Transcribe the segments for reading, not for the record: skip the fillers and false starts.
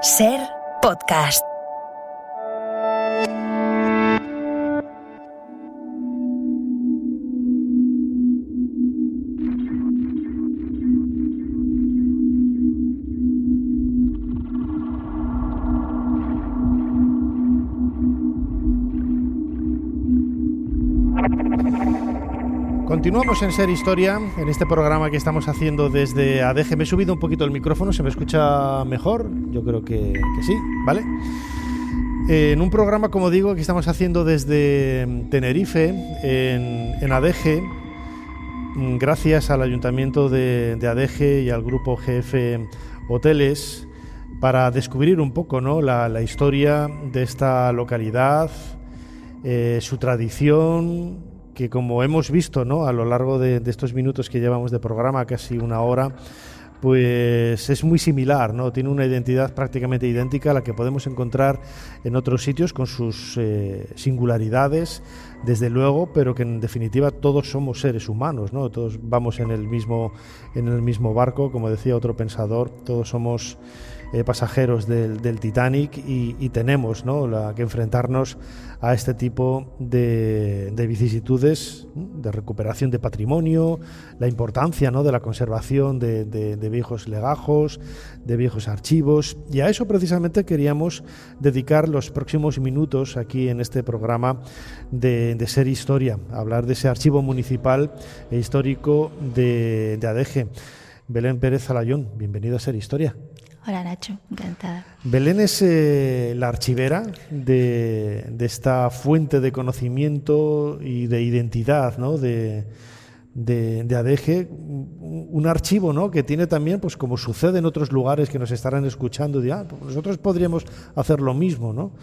Ser Podcast. Continuamos en Ser Historia, en este programa que estamos haciendo desde ADG. Me he subido un poquito el micrófono, ¿se me escucha mejor? Yo creo que sí, ¿vale? En un programa, como digo, que estamos haciendo desde Tenerife, en ADG, gracias al Ayuntamiento de ADG y al Grupo GF Hoteles, para descubrir un poco, ¿no?, la historia de esta localidad, su tradición, que como hemos visto, ¿no?, a lo largo de estos minutos que llevamos de programa, casi una hora, pues es muy similar, ¿no? Tiene una identidad prácticamente idéntica a la que podemos encontrar en otros sitios, con sus singularidades, desde luego, pero que en definitiva todos somos seres humanos, ¿no? Todos vamos en el mismo barco, como decía otro pensador, todos somos pasajeros del Titanic y tenemos, ¿no?, que enfrentarnos a este tipo de vicisitudes, de recuperación de patrimonio, la importancia, ¿no?, de la conservación de viejos legajos, de viejos archivos, y a eso precisamente queríamos dedicar los próximos minutos aquí en este programa de Ser Historia, a hablar de ese archivo municipal e histórico de ADG. Belén Pérez Alayón, bienvenido a Ser Historia. Hola Nacho, encantada. Belén es la archivera de esta fuente de conocimiento y de identidad, ¿no?, de ADG, un archivo, ¿no?, que tiene también, pues como sucede en otros lugares que nos estarán escuchando, pues nosotros podríamos hacer lo mismo, ¿no?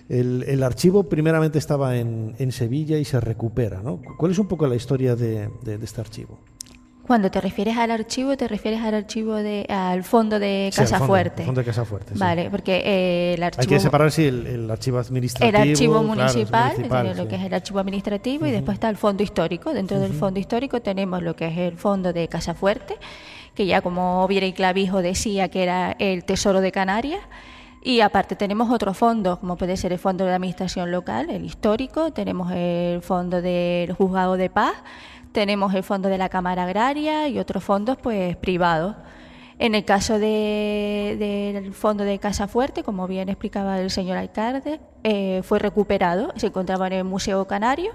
El archivo primeramente estaba en Sevilla y se recupera, ¿no? ¿Cuál es un poco la historia de este archivo? Cuando te refieres al archivo al fondo de Casafuerte. El fondo de Casafuerte, sí. Vale, porque el archivo... Hay que separar, sí, el archivo administrativo. El archivo municipal, claro, lo que es el archivo administrativo, y después está el fondo histórico. Dentro del fondo histórico tenemos lo que es el fondo de Casafuerte, que ya como Viera y Clavijo decía que era el tesoro de Canarias. Y aparte tenemos otros fondos, como puede ser el fondo de la administración local, el histórico, tenemos el fondo del juzgado de paz, tenemos el fondo de la Cámara Agraria y otros fondos pues privados. En el caso del fondo de Casafuerte, como bien explicaba el señor alcalde, fue recuperado, se encontraba en el Museo Canario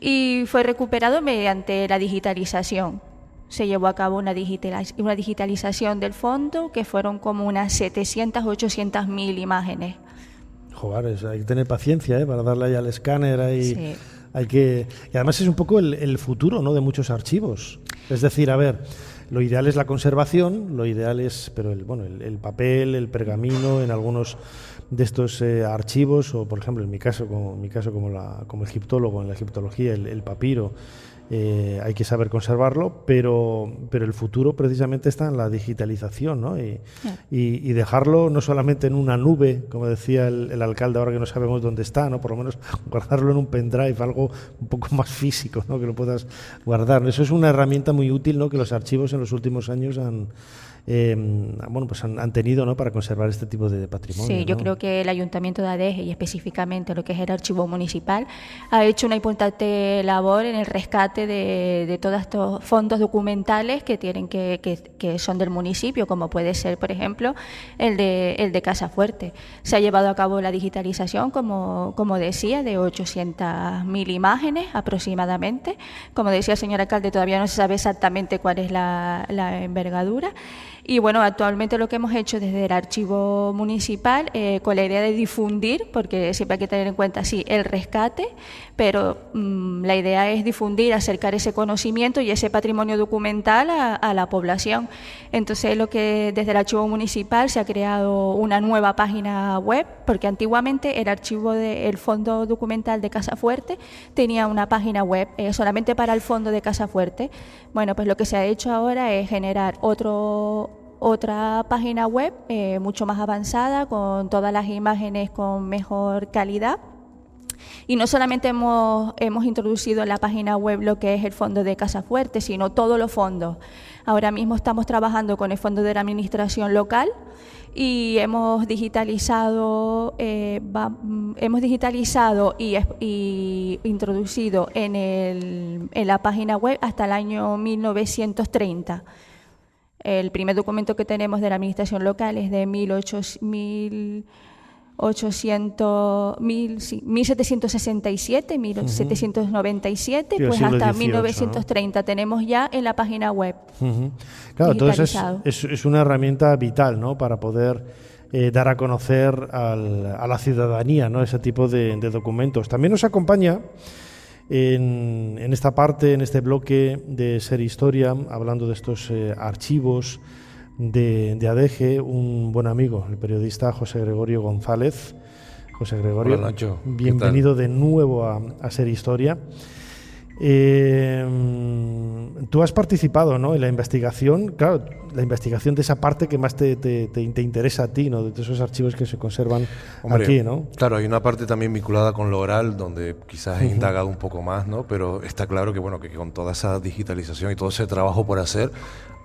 y fue recuperado mediante la digitalización. Se llevó a cabo una digitalización del fondo, que fueron como unas 700 o 800.000 imágenes. Joder, hay que tener paciencia, para darle ahí al escáner ahí. Sí. Y además es un poco el futuro, ¿no?, de muchos archivos. Es decir, a ver, lo ideal es la conservación, pero el papel, el pergamino, en algunos de estos archivos, o por ejemplo en mi caso como egiptólogo, en la egiptología, el papiro, hay que saber conservarlo, pero el futuro precisamente está en la digitalización, ¿no? Y dejarlo no solamente en una nube, como decía el alcalde, ahora que no sabemos dónde está, ¿no?, por lo menos guardarlo en un pendrive, algo un poco más físico, ¿no?, que lo puedas guardar. Eso es una herramienta muy útil, ¿no?, que los archivos en los últimos años han tenido, ¿no?, para conservar este tipo de patrimonio. Sí, yo creo que el Ayuntamiento de ADG, y específicamente lo que es el Archivo Municipal, ha hecho una importante labor en el rescate de todos estos fondos documentales que tienen que son del municipio, como puede ser, por ejemplo, el de Casafuerte. Se ha llevado a cabo la digitalización, como decía, de 800.000 imágenes aproximadamente. Como decía el señor alcalde, todavía no se sabe exactamente cuál es la envergadura. Y bueno, actualmente lo que hemos hecho desde el archivo municipal, con la idea de difundir, porque siempre hay que tener en cuenta, sí, el rescate, pero la idea es difundir, acercar ese conocimiento y ese patrimonio documental a la población. Entonces, lo que desde el archivo municipal se ha creado una nueva página web, porque antiguamente el fondo documental de Casafuerte tenía una página web solamente para el fondo de Casafuerte. Bueno, pues lo que se ha hecho ahora es generar otra página web mucho más avanzada, con todas las imágenes con mejor calidad, Y no solamente hemos introducido en la página web lo que es el fondo de Casa Fuerte, sino todos los fondos. Ahora mismo estamos trabajando con el fondo de la administración local y hemos digitalizado y introducido en la página web hasta el año 1930. El primer documento que tenemos de la administración local es de 1767, 1797, pues hasta 1930 ¿no? Tenemos ya en la página web. Claro, entonces es una herramienta vital, ¿no? Para poder dar a conocer a la ciudadanía, ¿no? Ese tipo de documentos. También nos acompaña en esta parte, en este bloque de Ser Historia, hablando de estos archivos de ADEGE, un buen amigo, el periodista José Gregorio González. José Gregorio, hola, Nacho. Bienvenido de nuevo a Ser Historia. Tú has participado, ¿no? En la investigación, claro, la investigación de esa parte que más te interesa a ti, ¿no? De esos archivos que se conservan aquí, ¿no? Claro, hay una parte también vinculada con lo oral, donde quizás he indagado un poco más, ¿no? Pero está claro que, bueno, que con toda esa digitalización y todo ese trabajo por hacer,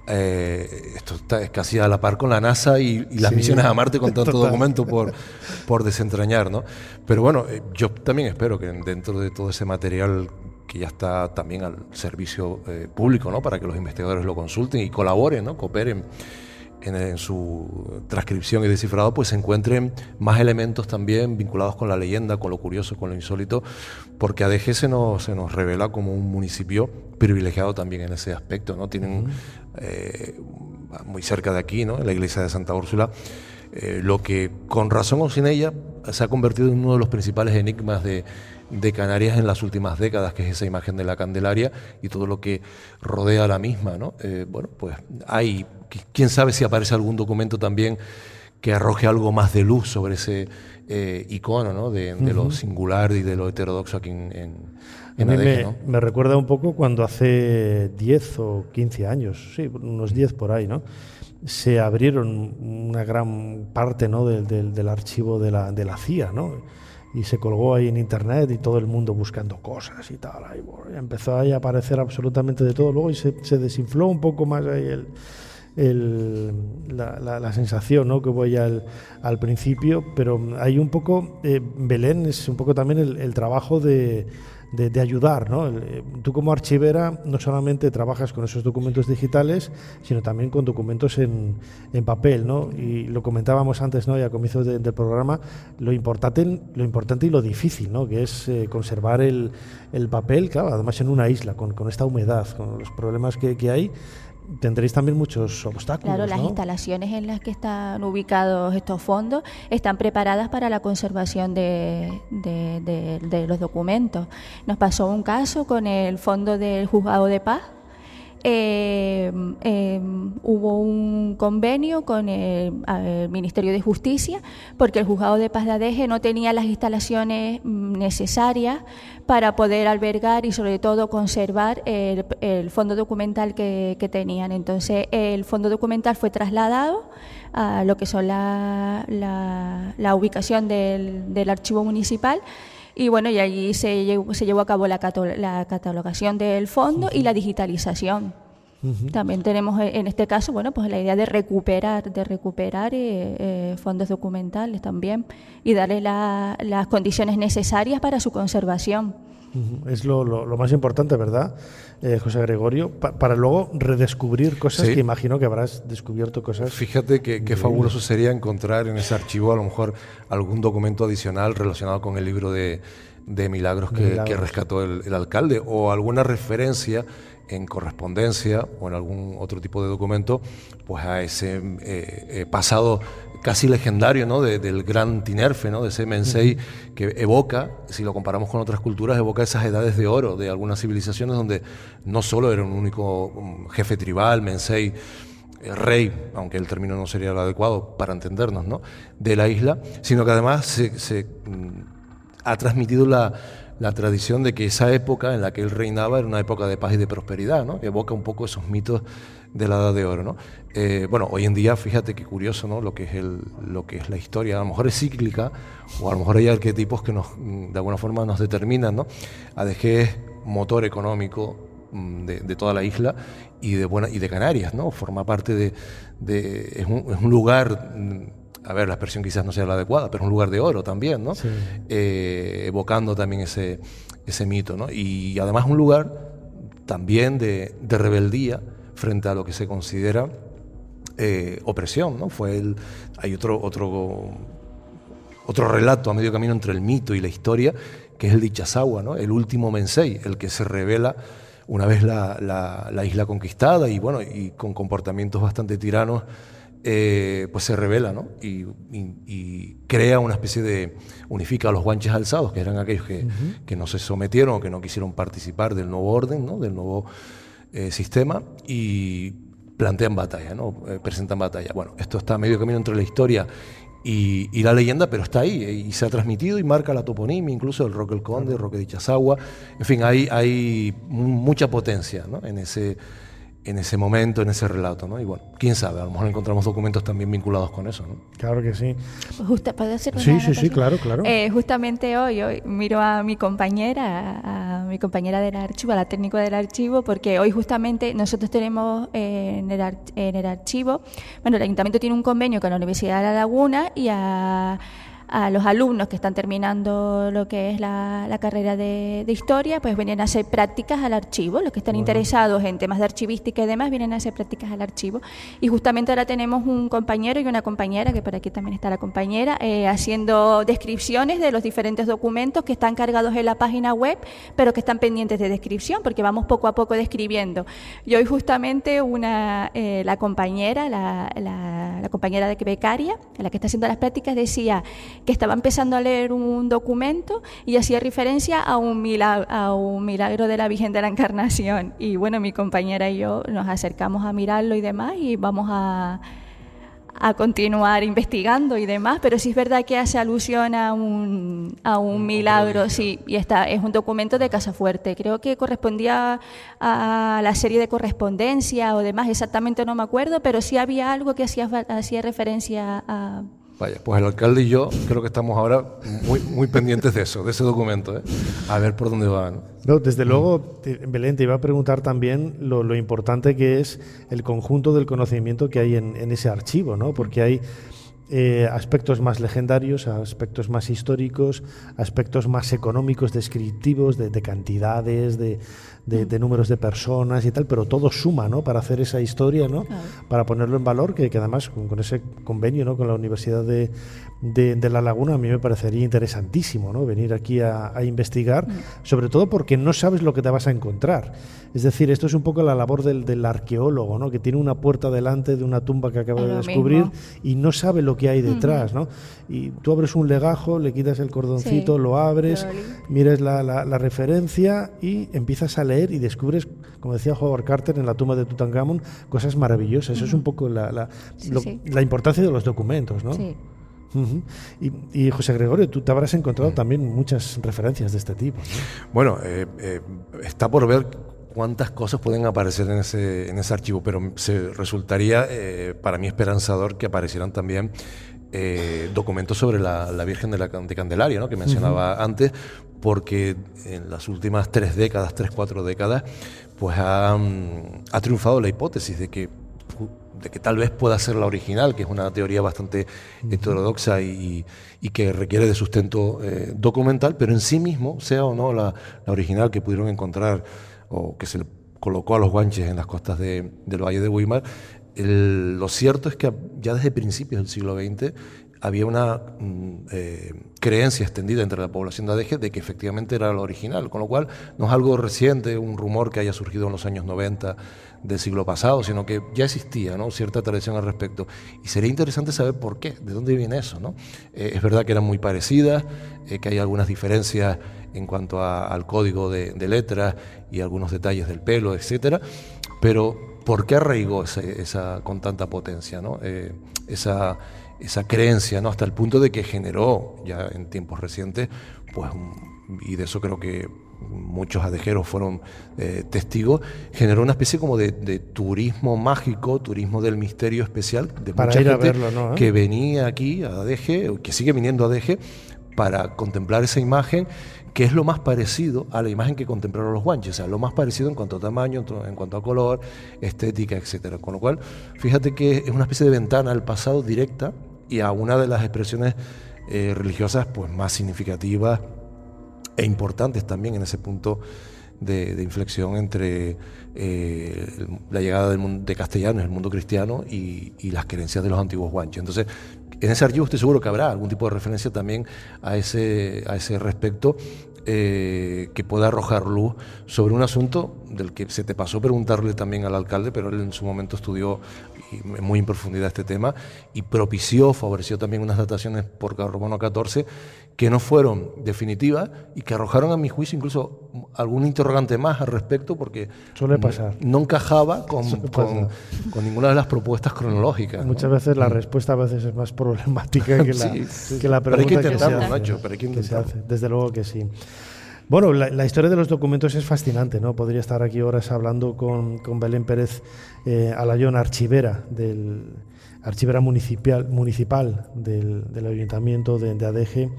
esto está casi a la par con la NASA y las misiones a Marte, con tanto documento por desentrañar, ¿no? Pero bueno, yo también espero que dentro de todo ese material que ya está también al servicio público, ¿no? Para que los investigadores lo consulten y colaboren, ¿no? Cooperen en su transcripción y descifrado, pues se encuentren más elementos también vinculados con la leyenda, con lo curioso, con lo insólito, porque ADEGE se nos revela como un municipio privilegiado también en ese aspecto, ¿no? Tienen muy cerca de aquí, ¿no? En la iglesia de Santa Úrsula, lo que con razón o sin ella se ha convertido en uno de los principales enigmas de Canarias en las últimas décadas, que es esa imagen de la Candelaria y todo lo que rodea a la misma, ¿no? Bueno, pues hay, quién sabe si aparece algún documento también que arroje algo más de luz sobre ese icono, ¿no? De lo singular y de lo heterodoxo aquí en ADEGE, ¿no? Me recuerda un poco cuando hace 10 o 15 años, sí, unos 10 por ahí, ¿no? Se abrieron una gran parte, ¿no? del archivo de la CIA, ¿no? Y se colgó ahí en internet y todo el mundo buscando cosas y tal. Ahí, bueno, empezó ahí a aparecer absolutamente de todo. Luego y se desinfló un poco más ahí la sensación, ¿no? Que hubo ya al principio, pero hay un poco, Belén, es un poco también el trabajo de ayudar, ¿no? Tú como archivera no solamente trabajas con esos documentos digitales, sino también con documentos en papel, ¿no? Y lo comentábamos antes, ¿no? Y al comienzo del programa, lo importante y lo difícil, ¿no? Que es conservar el papel, claro, además en una isla, con esta humedad, con los problemas que hay. Tendréis también muchos obstáculos. Claro, las instalaciones en las que están ubicados estos fondos están preparadas para la conservación de los documentos. Nos pasó un caso con el fondo del Juzgado de Paz. Hubo un convenio con el Ministerio de Justicia porque el Juzgado de Paz de ADEGE no tenía las instalaciones necesarias para poder albergar y sobre todo conservar el fondo documental que tenían. Entonces el fondo documental fue trasladado a lo que son la ubicación del archivo municipal. Y bueno, y allí se llevó a cabo la catalogación del fondo y la digitalización. También tenemos en este caso, bueno, pues la idea de recuperar fondos documentales también y darle las condiciones necesarias para su conservación. Es lo más importante, ¿verdad, José Gregorio? Para luego redescubrir cosas, sí. Que imagino que habrás descubierto cosas. Fíjate qué fabuloso sería encontrar en ese archivo a lo mejor algún documento adicional relacionado con el libro de Milagros que rescató el alcalde, o alguna referencia en correspondencia o en algún otro tipo de documento, pues a ese pasado casi legendario, ¿no? del gran Tinerfe, ¿no? De ese Mensei que evoca, si lo comparamos con otras culturas, evoca esas edades de oro de algunas civilizaciones donde no solo era un único jefe tribal, Mensei, rey, aunque el término no sería el adecuado para entendernos, ¿no? De la isla, sino que además se ha transmitido la tradición de que esa época en la que él reinaba era una época de paz y de prosperidad, ¿no? Evoca un poco esos mitos de la Edad de Oro, ¿no? Bueno, hoy en día, fíjate qué curioso, ¿no? Lo que es la historia, a lo mejor es cíclica, o a lo mejor hay arquetipos que de alguna forma nos determinan, ¿no? ADG es motor económico de toda la isla y de Canarias, ¿no? Forma parte es un lugar, a ver, la expresión quizás no sea la adecuada, pero es un lugar de oro también, ¿no? Sí. Evocando también ese mito, ¿no? Y además un lugar también de rebeldía frente a lo que se considera opresión, ¿no? Hay otro relato a medio camino entre el mito y la historia, que es el de Ichazawa, ¿no? El último Mensei, el que se revela una vez la isla conquistada y bueno, y con comportamientos bastante tiranos, pues se revela, ¿no? Y crea una especie unifica a los guanches alzados, que eran aquellos que no se sometieron o que no quisieron participar del nuevo orden, ¿no? Del nuevo sistema, y plantean batalla, ¿no? Presentan batalla. Bueno, esto está a medio camino entre la historia y la leyenda, pero está ahí y se ha transmitido y marca la toponimia, incluso el Roque el Conde, el Roque de Ichazawa. En fin, hay mucha potencia, ¿no? en ese momento, en ese relato, ¿no? Y bueno, quién sabe, a lo mejor encontramos documentos también vinculados con eso, ¿no? Claro que sí. ¿Puedo hacer una sí, anotación? claro. Justamente hoy miro a mi compañera del archivo, a la técnica del archivo, porque hoy justamente nosotros tenemos en el archivo, bueno, el Ayuntamiento tiene un convenio con la Universidad de La Laguna y a los alumnos que están terminando lo que es la carrera de historia, pues vienen a hacer prácticas al archivo. Los que están interesados en temas de archivística y demás vienen a hacer prácticas al archivo. Y justamente ahora tenemos un compañero y una compañera, que por aquí también está la compañera, haciendo descripciones de los diferentes documentos que están cargados en la página web, pero que están pendientes de descripción, porque vamos poco a poco describiendo. Y hoy justamente la compañera, la compañera de becaria, la que está haciendo las prácticas, decía que estaba empezando a leer un documento y hacía referencia a un milagro de la Virgen de la Encarnación. Y bueno, mi compañera y yo nos acercamos a mirarlo y demás, y vamos a continuar investigando y demás, pero sí es verdad que hace alusión a un milagro, sí, y es un documento de Casafuerte. Creo que correspondía a la serie de correspondencia o demás, exactamente no me acuerdo, pero sí había algo que hacía referencia a... Vaya, pues el alcalde y yo creo que estamos ahora muy pendientes de eso, de ese documento, ¿eh? A ver por dónde va, ¿no? No, desde luego, Belén, te iba a preguntar también lo importante que es el conjunto del conocimiento que hay en ese archivo, ¿no? Porque hay aspectos más legendarios, aspectos más históricos, aspectos más económicos, descriptivos, de cantidades, de números de personas y tal, pero todo suma, ¿no? Para hacer esa historia, ¿no? Claro. Para ponerlo en valor, que además con ese convenio, ¿no? Con la Universidad de La Laguna, a mí me parecería interesantísimo, ¿no? Venir aquí a investigar, sobre todo porque no sabes lo que te vas a encontrar. Es decir, esto es un poco la labor del arqueólogo, ¿no? Que tiene una puerta delante de una tumba que acaba de descubrir y no sabe lo que hay detrás, ¿no? Y tú abres un legajo, le quitas el cordoncito, lo abres, miras la referencia y empiezas a leer y descubres, como decía Howard Carter en la tumba de Tutankamón, cosas maravillosas. Eso es un poco la importancia de los documentos, ¿no? Sí. Y José Gregorio, tú te habrás encontrado también muchas referencias de este tipo, ¿no? Bueno, está por ver cuántas cosas pueden aparecer en ese archivo, pero resultaría para mí esperanzador que aparecieran también documentos sobre la Virgen de Candelaria, ¿no? Que mencionaba antes, porque en las últimas 4 décadas, pues ha triunfado la hipótesis de que tal vez pueda ser la original, que es una teoría bastante heterodoxa y que requiere de sustento documental, pero en sí mismo, sea o no la original que pudieron encontrar o que se le colocó a los guanches en las costas del Valle de Weimar, lo cierto es que ya desde principios del siglo XX había una creencia extendida entre la población de Adeje de que efectivamente era la original, con lo cual no es algo reciente, un rumor que haya surgido en los años 90 del siglo pasado, sino que ya existía, ¿no? Cierta tradición al respecto. Y sería interesante saber por qué, de dónde viene eso, ¿no? Es verdad que eran muy parecidas, que hay algunas diferencias en cuanto al código de letras y algunos detalles del pelo, etcétera, pero ¿por qué arraigó esa con tanta potencia, ¿no? Esa creencia, ¿no? Hasta el punto de que generó ya en tiempos recientes, pues, y de eso creo que muchos adejeros fueron testigos, generó una especie como de turismo mágico, turismo del misterio especial, de para mucha ir gente a verlo, ¿no? que venía aquí a Adeje, que sigue viniendo a Adeje, para contemplar esa imagen, que es lo más parecido a la imagen que contemplaron los guanches, o sea, lo más parecido en cuanto a tamaño, en cuanto a color, estética, etcétera. Con lo cual, fíjate que es una especie de ventana al pasado directa y a una de las expresiones religiosas pues más significativas e importantes también en ese punto de inflexión entre la llegada de castellanos, el mundo cristiano y las creencias de los antiguos guanches. Entonces, en ese archivo estoy seguro que habrá algún tipo de referencia también a ese respecto, que pueda arrojar luz sobre un asunto del que se te pasó preguntarle también al alcalde, pero él en su momento estudió muy en profundidad este tema y favoreció también unas dataciones por carbono 14 que no fueron definitivas y que arrojaron, a mi juicio, incluso algún interrogante más al respecto, porque suele pasar. No encajaba con ninguna de las propuestas cronológicas. Muchas veces la respuesta a veces es más problemática que la pregunta. Pero hay que intentarlo, Nacho, pero hay que intentarlo. Se hace. Desde luego que sí. Bueno, la historia de los documentos es fascinante, ¿no? Podría estar aquí horas hablando con Belén Pérez Alayón, archivera municipal del Ayuntamiento de Adeje,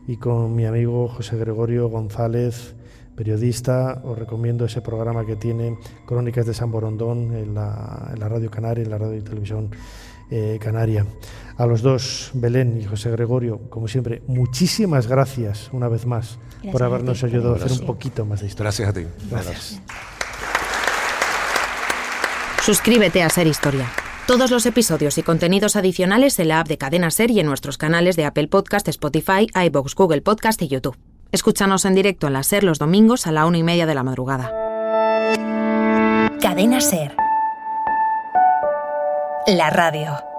y con mi amigo José Gregorio González, periodista. Os recomiendo ese programa que tiene, Crónicas de San Borondón, en la Radio Canaria, en la Radio y Televisión Canaria. A los dos, Belén y José Gregorio, como siempre, muchísimas gracias una vez más por habernos ayudado a hacer un poquito más de historia. Gracias a ti. Gracias. Suscríbete a Ser Historia. Todos los episodios y contenidos adicionales en la app de Cadena Ser y en nuestros canales de Apple Podcast, Spotify, iVoox, Google Podcast y YouTube. Escúchanos en directo en la Ser los domingos a la 1:30 de la madrugada. Cadena Ser. La radio.